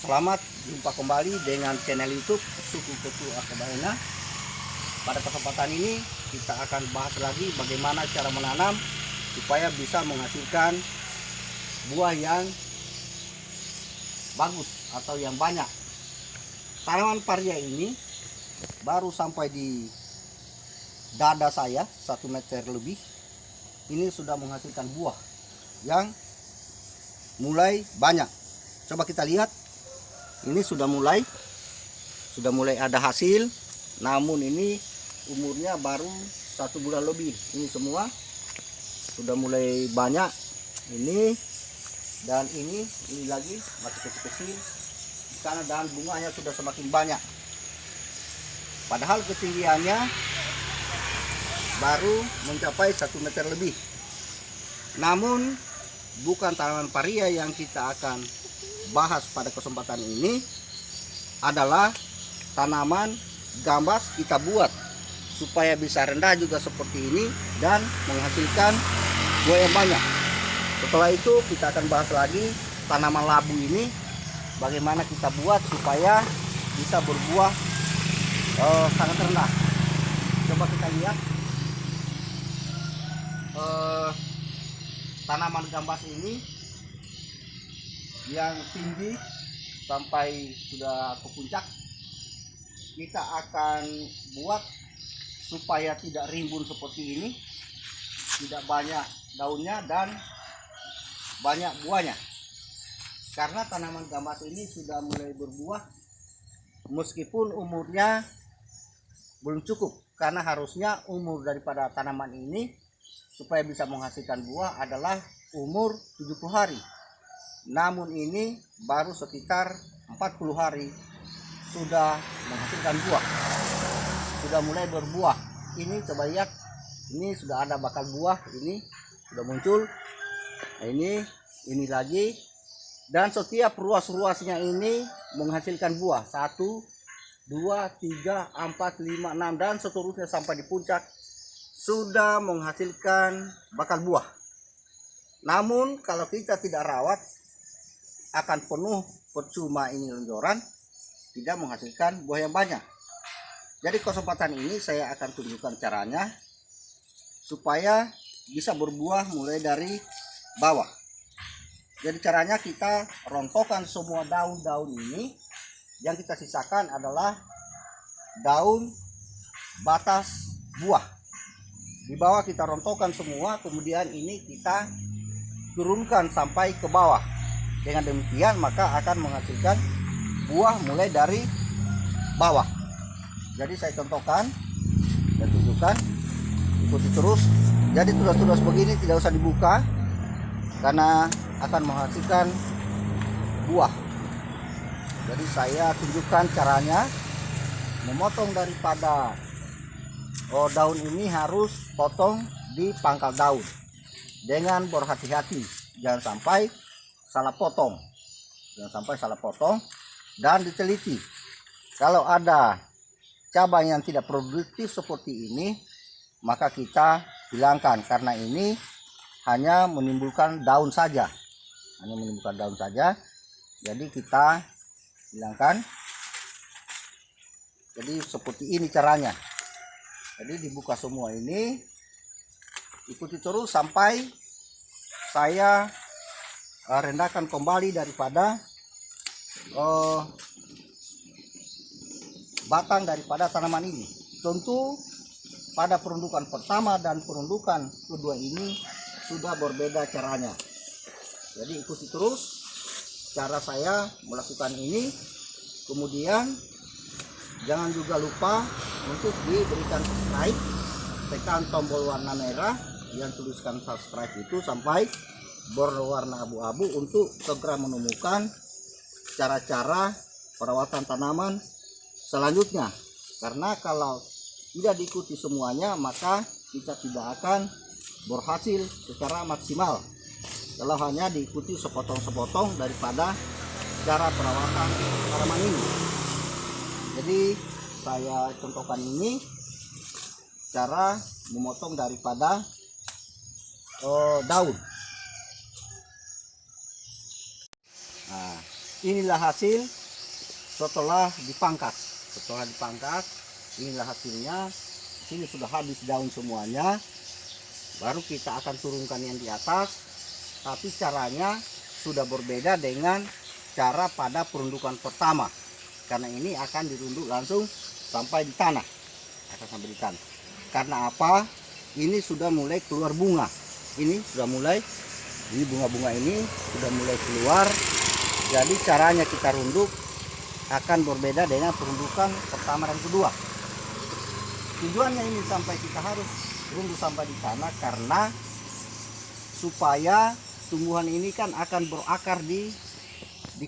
Selamat jumpa kembali dengan channel YouTube Suku Ketu Akabaena. Pada kesempatan ini kita akan bahas lagi bagaimana cara menanam supaya bisa menghasilkan buah yang bagus atau yang banyak. Tanaman paria ini baru sampai di dada saya 1 meter lebih. Ini sudah menghasilkan buah yang mulai banyak. Coba kita lihat. Ini sudah mulai ada hasil, namun ini umurnya baru 1 bulan lebih. Ini semua sudah mulai banyak. Ini dan ini lagi masih kecil-kecil karena dahan bunganya sudah semakin banyak. Padahal ketinggiannya baru mencapai 1 meter lebih. Namun bukan tanaman paria yang kita akan bahas pada kesempatan ini, adalah tanaman gambas kita buat supaya bisa rendah juga seperti ini dan menghasilkan buah yang banyak. Setelah itu kita akan bahas lagi tanaman labu ini, bagaimana kita buat supaya bisa berbuah sangat rendah. Coba kita lihat tanaman gambas ini yang tinggi sampai sudah ke puncak. Kita akan buat supaya tidak rimbun seperti ini, tidak banyak daunnya dan banyak buahnya. Karena tanaman gambas ini sudah mulai berbuah meskipun umurnya belum cukup, karena harusnya umur daripada tanaman ini supaya bisa menghasilkan buah adalah umur 70 hari. Namun ini baru sekitar 40 hari sudah menghasilkan buah, sudah mulai berbuah. Ini coba lihat, ini sudah ada bakal buah, ini sudah muncul. Nah, ini lagi, dan setiap ruas-ruasnya ini menghasilkan buah 1, 2, 3, 4, 5, 6 dan seterusnya sampai di puncak sudah menghasilkan bakal buah. Namun kalau kita tidak rawat akan penuh percuma, ini lonjoran, tidak menghasilkan buah yang banyak. Jadi kesempatan ini saya akan tunjukkan caranya supaya bisa berbuah mulai dari bawah. Jadi caranya kita rontokkan semua daun-daun ini, yang kita sisakan adalah daun batas buah. Di bawah kita rontokkan semua, kemudian ini kita turunkan sampai ke bawah. Dengan demikian maka akan menghasilkan buah mulai dari bawah. Jadi saya contohkan dan tunjukkan, ikuti terus. Jadi tunas-tunas begini tidak usah dibuka karena akan menghasilkan buah. Jadi saya tunjukkan caranya memotong daripada daun ini, harus potong di pangkal daun dengan berhati-hati, jangan sampai salah potong, dan diteliti. Kalau ada cabang yang tidak produktif seperti ini, maka kita hilangkan, karena ini hanya menimbulkan daun saja, jadi kita hilangkan. Jadi seperti ini caranya. Jadi dibuka semua ini, ikuti terus sampai saya rendahkan kembali daripada batang daripada tanaman ini. Tentu pada perundukan pertama dan perundukan kedua ini sudah berbeda caranya. Jadi ikuti terus cara saya melakukan ini. Kemudian jangan juga lupa untuk diberikan subscribe, tekan tombol warna merah yang tuliskan subscribe itu sampai berwarna abu-abu untuk segera menemukan cara-cara perawatan tanaman selanjutnya. Karena kalau tidak diikuti semuanya, maka kita tidak akan berhasil secara maksimal kalau hanya diikuti sepotong-sepotong daripada cara perawatan tanaman ini. Jadi saya contohkan ini cara memotong daripada daun. Nah, inilah hasil setelah dipangkas. Inilah hasilnya. Sini sudah habis daun semuanya. Baru kita akan turunkan yang di atas. Tapi caranya sudah berbeda dengan cara pada perundukan pertama. Karena ini akan dirunduk langsung sampai di tanah. Karena apa? Ini sudah mulai keluar bunga. Ini bunga-bunga ini sudah mulai keluar. Jadi caranya kita runduk akan berbeda dengan perundukan pertama dan kedua. Tujuannya ini sampai kita harus runduk sampai di tanah karena supaya tumbuhan ini kan akan berakar di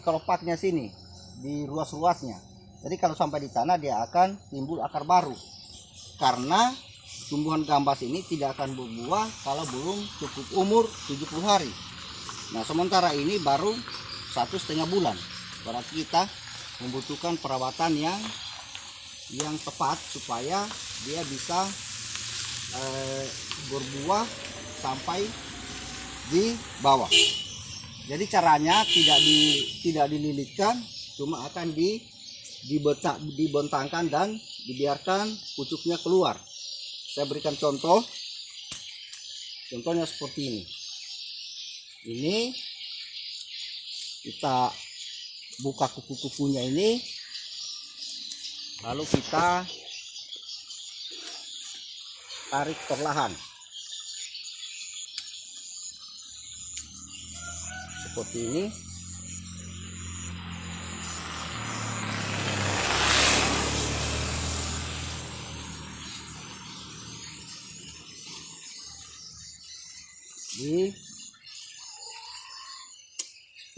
kelopaknya sini, di ruas-ruasnya. Jadi kalau sampai di tanah dia akan timbul akar baru. Karena tumbuhan gambas ini tidak akan berbuah kalau belum cukup umur 70 hari. Nah, sementara ini baru 1,5 bulan. Berarti kita membutuhkan perawatan yang tepat supaya dia bisa berbuah sampai di bawah. Jadi caranya tidak dililitkan, cuma akan dibentangkan dan dibiarkan pucuknya keluar. Saya berikan contoh. Contohnya seperti ini. Ini kita buka kuku-kukunya ini, lalu kita tarik perlahan seperti ini.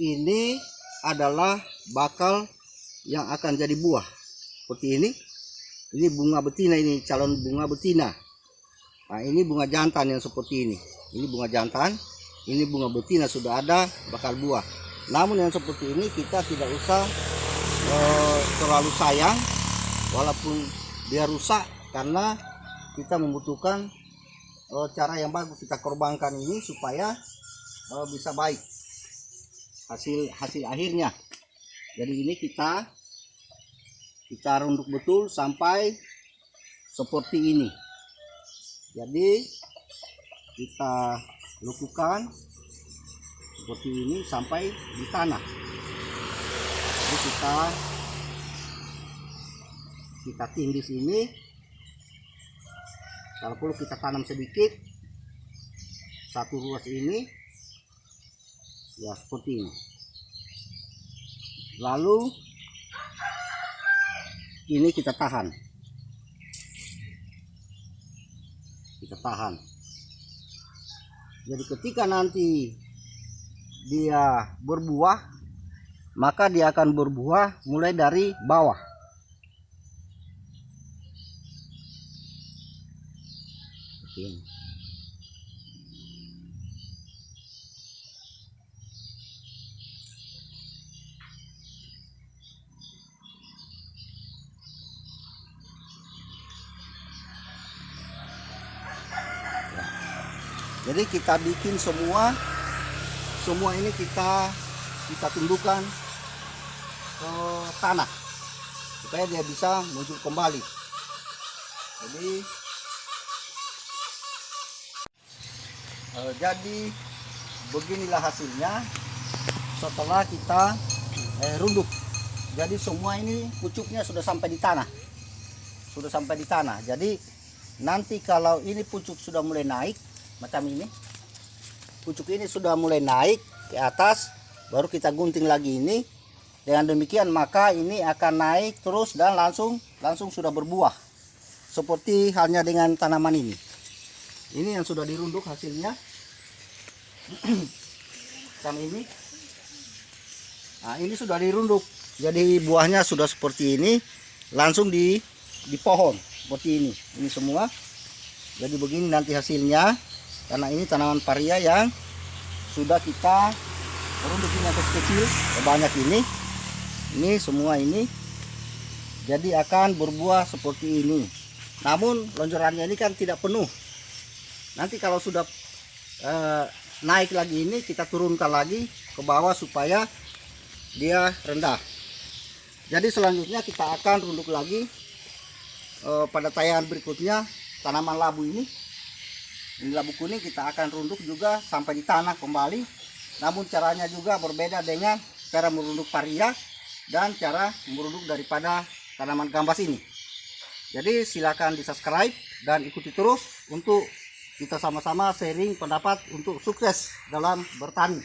Ini adalah bakal yang akan jadi buah seperti ini. Ini bunga betina, ini calon bunga betina. Nah, ini bunga jantan yang seperti ini. Ini bunga jantan, ini bunga betina sudah ada bakal buah. Namun yang seperti ini kita tidak usah terlalu sayang walaupun dia rusak, karena kita membutuhkan cara yang bagus. Kita korbankan ini supaya bisa baik hasil akhirnya. Jadi ini kita runduk betul sampai seperti ini. Jadi kita lekukan seperti ini sampai di tanah. Jadi kita tindih ini. Kalau perlu kita tanam sedikit satu ruas ini, ya seperti ini. Lalu ini kita tahan. Jadi ketika nanti dia berbuah, maka dia akan berbuah mulai dari bawah. Seperti ini. Jadi kita bikin semua ini kita tundukkan ke tanah supaya dia bisa muncul kembali. Jadi beginilah hasilnya setelah kita runduk. Jadi semua ini pucuknya sudah sampai di tanah. Jadi nanti kalau ini pucuk sudah mulai naik macam ini, pucuk ini sudah mulai naik ke atas, baru kita gunting lagi ini. Dengan demikian maka ini akan naik terus dan langsung sudah berbuah. Seperti halnya dengan tanaman ini. Ini yang sudah dirunduk hasilnya. Macam ini. Nah, ini sudah dirunduk. Jadi buahnya sudah seperti ini, langsung di pohon seperti ini. Ini semua. Jadi begini nanti hasilnya. Karena ini tanaman paria yang sudah kita runduk yang kecil, banyak ini semua ini. Jadi akan berbuah seperti ini. Namun lonjorannya ini kan tidak penuh. Nanti kalau sudah naik lagi ini, kita turunkan lagi ke bawah supaya dia rendah. Jadi selanjutnya kita akan runduk lagi pada tayangan berikutnya tanaman labu ini. Ini labu kuning kita akan runduk juga sampai di tanah kembali. Namun caranya juga berbeda dengan cara merunduk paria dan cara merunduk daripada tanaman gambas ini. Jadi silakan di subscribe dan ikuti terus untuk kita sama-sama sharing pendapat untuk sukses dalam bertani.